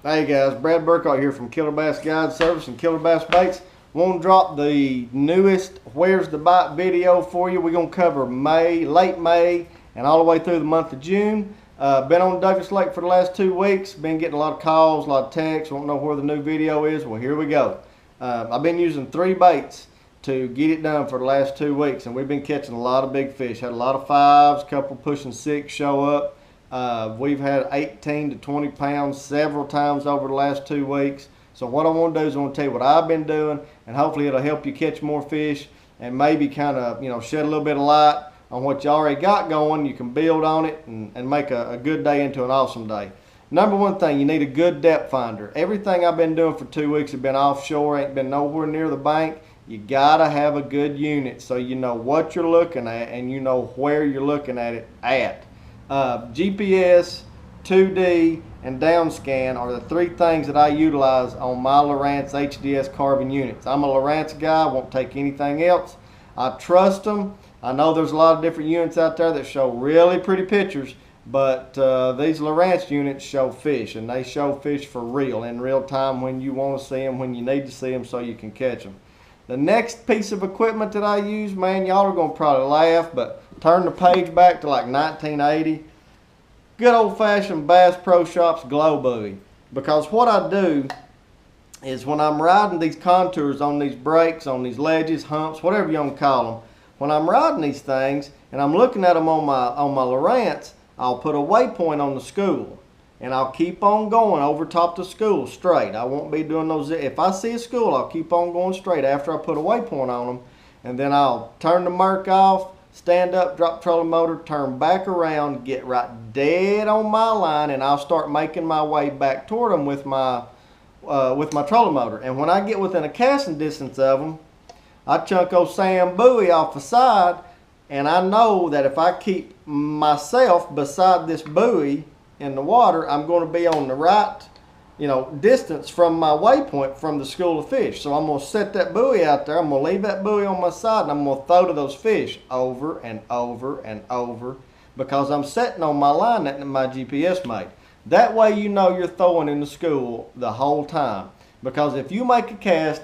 Hey guys, Brad Burkott here from Killer Bass Guide Service and Killer Bass Baits. Want to drop the newest Where's the Bite video for you. We're going to cover May, late May, and all the way through the month of June. Been on Douglas Lake for the last 2 weeks. Been getting a lot of calls, a lot of texts. Won't know where the new video is. Well, here we go. I've been using 3 baits to get it done for the last 2 weeks, and we've been catching a lot of big fish. Had a lot of 5s, couple pushing 6 show up. We've had 18 to 20 pounds several times over the last 2 weeks. So what I want to do is I want to tell you what I've been doing, and hopefully it'll help you catch more fish and maybe kind of, shed a little bit of light on what you already got going. You can build on it and make a good day into an awesome day. Number one thing, you need a good depth finder. Everything I've been doing for 2 weeks has been offshore, ain't been nowhere near the bank. You gotta have a good unit so you know what you're looking at and you know where you're looking at it at. GPS, 2D, and downscan are the 3 things that I utilize on my Lowrance HDS carbon units. I'm a Lowrance guy, won't take anything else. I trust them. I know there's a lot of different units out there that show really pretty pictures, but these Lowrance units show fish, and they show fish for real, in real time, when you want to see them, when you need to see them so you can catch them. The next piece of equipment that I use, man, y'all are going to probably laugh, but turn the page back to like 1980. Good old-fashioned Bass Pro Shops glow buoy. Because what I do is when I'm riding these contours on these breaks, on these ledges, humps, whatever you want to call them, when I'm riding these things and I'm looking at them on my Lowrance, I'll put a waypoint on the school. And I'll keep on going over top the school straight. I won't be doing those. If I see a school, I'll keep on going straight after I put a waypoint on them. And then I'll turn the Merc off, stand up, drop trolling motor, turn back around, get right dead on my line, and I'll start making my way back toward them with my trolling motor. And when I get within a casting distance of them, I chunk old Sam buoy off the side, and I know that if I keep myself beside this buoy in the water, I'm going to be on the right, distance from my waypoint from the school of fish. So I'm going to set that buoy out there. I'm going to leave that buoy on my side, and I'm going to throw to those fish over and over and over because I'm setting on my line that my GPS made. That way you know you're throwing in the school the whole time. Because if you make a cast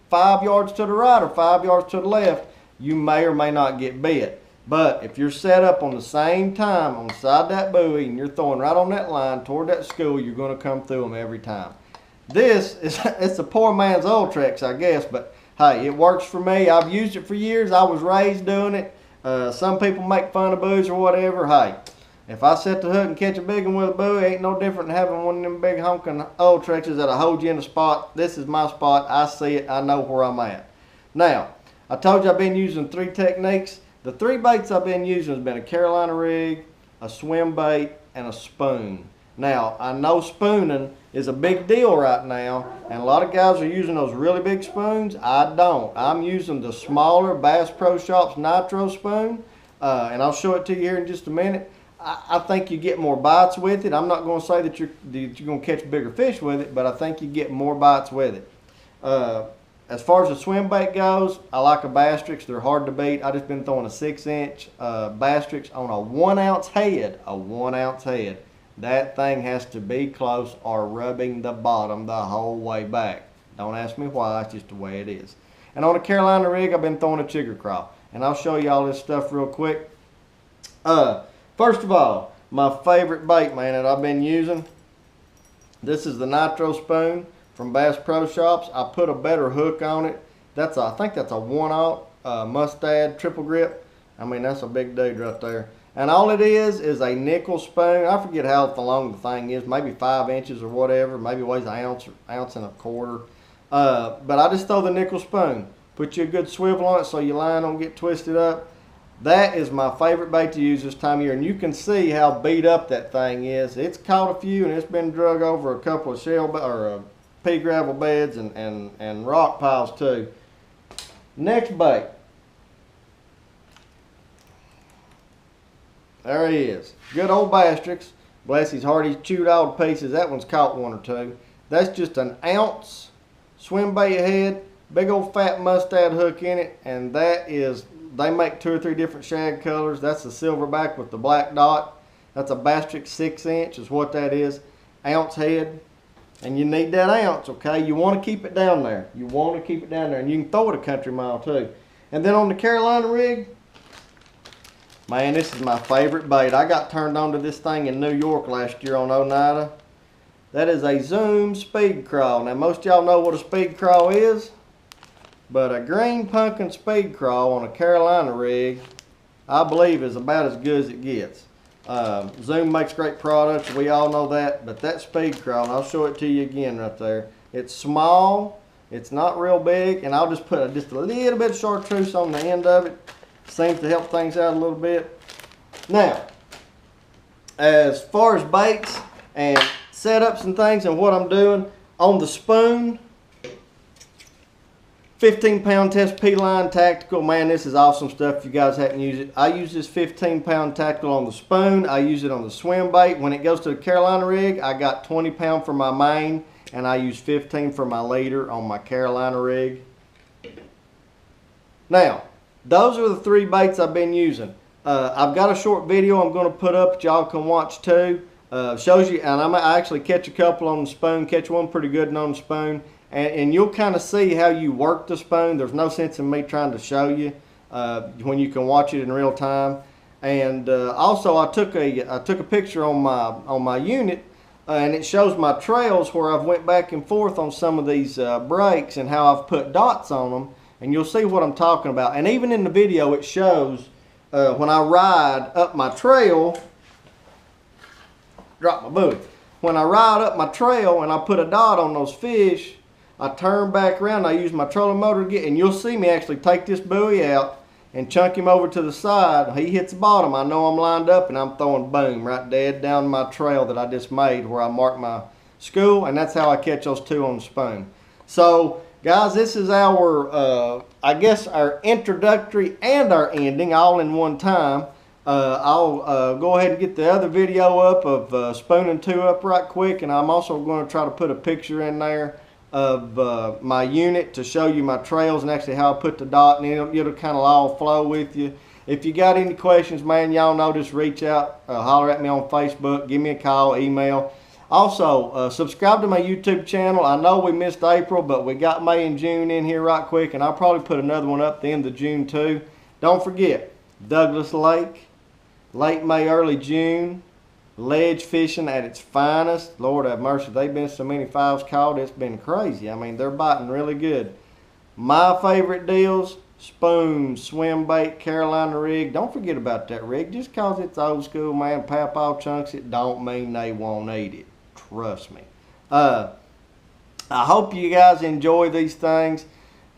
5 yards to the right or 5 yards to the left, you may or may not get bit. But if you're set up on the same time on the side of that buoy and you're throwing right on that line toward that school, you're going to come through them every time. It's a poor man's Ultrex, I guess, but hey, it works for me. I've used it for years. I was raised doing it. Some people make fun of buoys or whatever. Hey, if I set the hook and catch a big one with a buoy, ain't no different than having one of them big honking Ultrexes that'll hold you in a spot. This is my spot. I see it. I know where I'm at. Now, I told you I've been using 3 techniques. The 3 baits I've been using has been a Carolina rig, a swim bait, and a spoon. Now, I know spooning is a big deal right now, and a lot of guys are using those really big spoons. I don't. I'm using the smaller Bass Pro Shops Nitro spoon, and I'll show it to you here in just a minute. I think you get more bites with it. I'm not going to say that you're going to catch bigger fish with it, but I think you get more bites with it. As far as the swim bait goes, I like a Bastrix. They're hard to beat. I just been throwing a 6-inch Bastrix on a 1-ounce head. A 1-ounce head. That thing has to be close or rubbing the bottom the whole way back. Don't ask me why. It's just the way it is. And on a Carolina rig, I've been throwing a chigger craw. And I'll show you all this stuff real quick. First of all, my favorite bait, man, that I've been using. This is the Nitro spoon from Bass Pro Shops. I put a better hook on it. I think that's a 1/0 Mustad triple grip. I mean, that's a big dude right there. And all it is a nickel spoon. I forget how long the thing is, maybe 5 inches or whatever. Maybe it weighs an ounce and a quarter. But I just throw the nickel spoon. Put you a good swivel on it so your line don't get twisted up. That is my favorite bait to use this time of year. And you can see how beat up that thing is. It's caught a few, and it's been drug over a couple of pea gravel beds and rock piles too. Next bait. There he is. Good old Bastrix. Bless his heart, he's chewed all to pieces. That one's caught 1 or 2. That's just an ounce swim bait head. Big old fat Mustad hook in it. And that is, they make 2 or 3 different shad colors. That's the silverback with the black dot. That's a Bastrix 6-inch is what that is. Ounce head. And you need that ounce, okay? You want to keep it down there. You want to keep it down there. And you can throw it a country mile too. And then on the Carolina rig, man, this is my favorite bait. I got turned on to this thing in New York last year on Oneida. That is a Zoom speed crawl. Now, most of y'all know what a speed crawl is, but a green pumpkin speed crawl on a Carolina rig, I believe, is about as good as it gets. Zoom makes great products. We all know that, but that speed crawl, and I'll show it to you again right there. It's small. It's not real big, and I'll just put just a little bit of chartreuse on the end of it. Seems to help things out a little bit. Now, as far as baits and setups and things and what I'm doing on the spoon, 15-pound test P-Line Tactical. Man, this is awesome stuff. If you guys haven't used it, I use this 15-pound Tactical on the spoon. I use it on the swim bait. When it goes to the Carolina rig, I got 20-pound for my main, and I use 15 for my leader on my Carolina rig. Now, those are the 3 baits I've been using. I've got a short video I'm going to put up that y'all can watch too. Shows you, and I actually catch a couple on the spoon, catch one pretty good on the spoon. And you'll kind of see how you work the spoon. There's no sense in me trying to show you when you can watch it in real time. And also, I took a picture on my unit, and it shows my trails where I've went back and forth on some of these breaks and how I've put dots on them. And you'll see what I'm talking about. And even in the video, it shows when I ride up my trail. Drop my buoy. When I ride up my trail and I put a dot on those fish, I turn back around, I use my trolling motor to get, and you'll see me actually take this buoy out and chunk him over to the side. He hits the bottom, I know I'm lined up, and I'm throwing boom right dead down my trail that I just made where I marked my school, and that's how I catch those 2 on the spoon. So, guys, this is our, I guess, our introductory and our ending all in one time. I'll go ahead and get the other video up of spooning 2 up right quick, and I'm also going to try to put a picture in there of my unit to show you my trails and actually how I put the dot, and it'll kind of all flow with you. If you got any questions, man, y'all know, just reach out, holler at me on Facebook, give me a call, email. Also, subscribe to my YouTube channel. I know we missed April, but we got May and June in here right quick, and I'll probably put another one up at the end of June too. Don't forget, Douglas Lake, late May, early June. Ledge fishing at its finest. Lord have mercy, they've been so many 5s caught, it's been crazy. I mean, they're biting really good. My favorite deals, spoon, swim bait, Carolina rig. Don't forget about that rig. Just cause it's old school, man, Papaw chunks it, don't mean they won't eat it. Trust me. I hope you guys enjoy these things.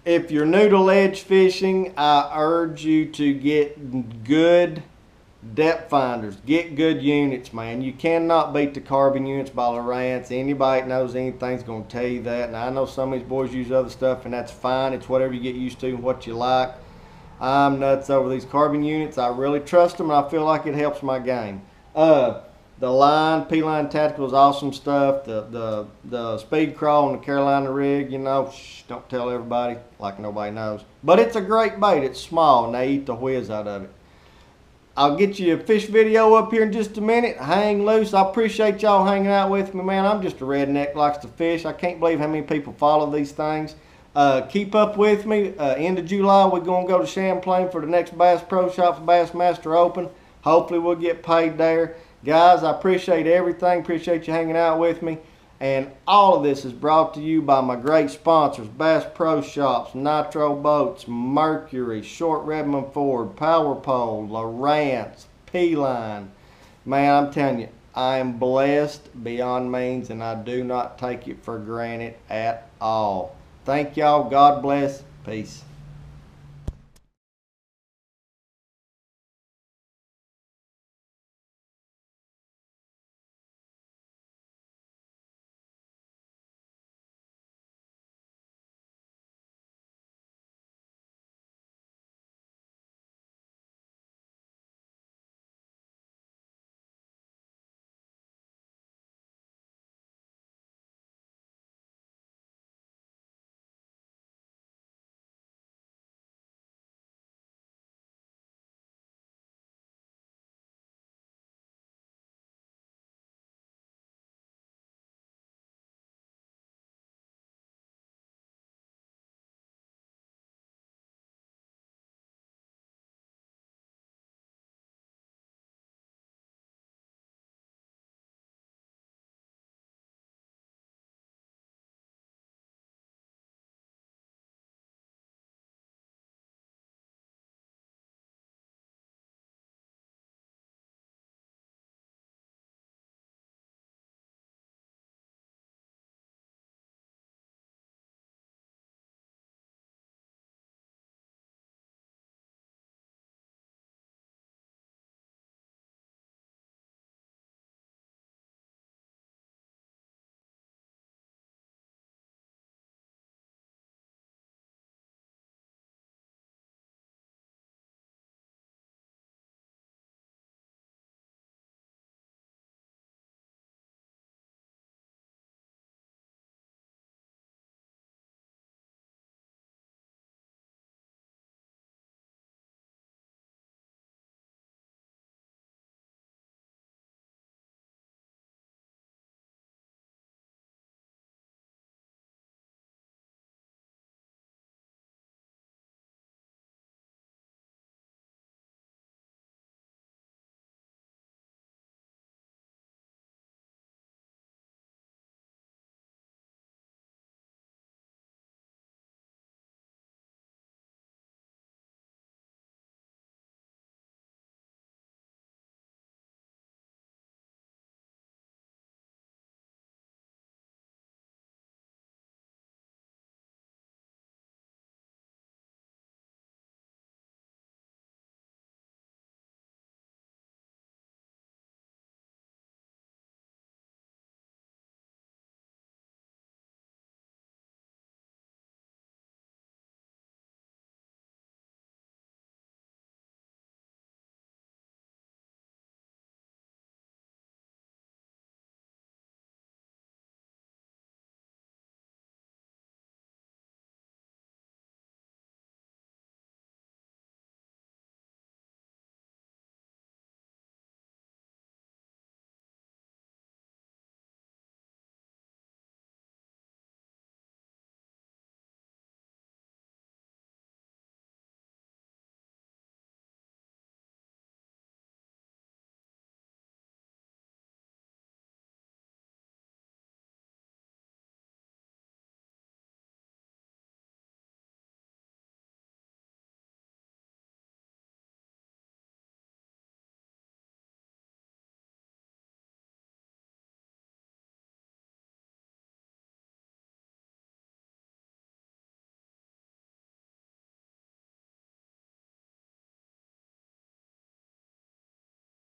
If you're new to ledge fishing, I urge you to get good depth finders. Get good units, man. You cannot beat the carbon units by Lowrance. Anybody that knows anything's going to tell you that. And I know some of these boys use other stuff, and that's fine. It's whatever you get used to and what you like. I'm nuts over these carbon units. I really trust them, and I feel like it helps my game. The line, P-Line Tactical is awesome stuff. The speed crawl and the Carolina rig, you know, shh, don't tell everybody like nobody knows. But it's a great bait. It's small, and they eat the whiz out of it. I'll get you a fish video up here in just a minute. Hang loose. I appreciate y'all hanging out with me, man. I'm just a redneck likes to fish. I can't believe how many people follow these things. Keep up with me. End of July, we're going to go to Champlain for the next Bass Pro Shops Bassmaster Open. Hopefully we'll get paid there. Guys, I appreciate everything. Appreciate you hanging out with me. And all of this is brought to you by my great sponsors, Bass Pro Shops, Nitro Boats, Mercury, Short Redmond Ford, Power Pole, Lowrance, P-Line. Man, I'm telling you, I am blessed beyond means, and I do not take it for granted at all. Thank y'all. God bless. Peace.